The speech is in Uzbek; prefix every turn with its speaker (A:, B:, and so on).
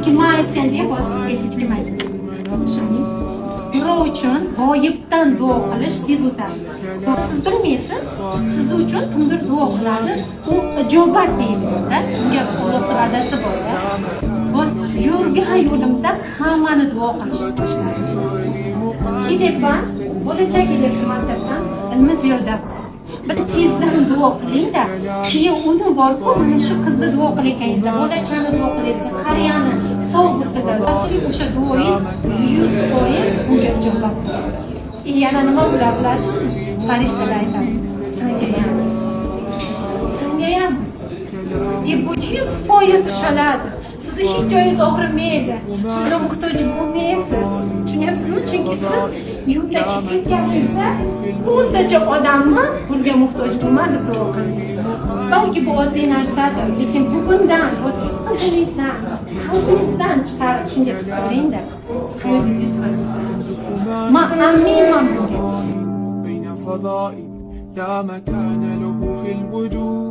A: lekin men aytgandek sizga hech kim aytmaydi. Ishoning. Birov uchun g'oyibdan duo qilish tez o'tadi. Siz bilmaysiz, siz uchun kimdir duo qiladi, u ijobat deyiladi. Unga Alloh va'dasi bor-da. Yurgan yo'limda hammani duo qilishni boshladim. Kelayapman, bo'lajak maktabdan ilmi ziyoda bo'lsin. Bir chizdan duo qiling-da, keyin uni borku mana shu qizni duo qilayotganingizda, bolachani duo qilayotgan, qariyani sog' bo'lsa-da, o'sha duoingiz 100% unga ijobat qiladi. Yana nima bo'ladi bilasizmi? Farishtalar aytadi, senga yamiz. Senga yamiz. Bu 100% ushaladi. Sizni hech joyingiz og'rimaydi. Pulga muhtoj bo'lmaysiz. Tushunyapsizmi? Chunki siz yo'lda ketayotganingizda o'rtacha odamni pulga muhtoj bo'lmadi deb duo qilingiz. Balki bu oddiy narsadir, lekin bugundan, siz qalbingizdan, qalbingizdan chiqarib shunday qiling-da. Hayotingiz 100% o'zgaradi. Men aminman bunga.
B: يا مكان له في الوجود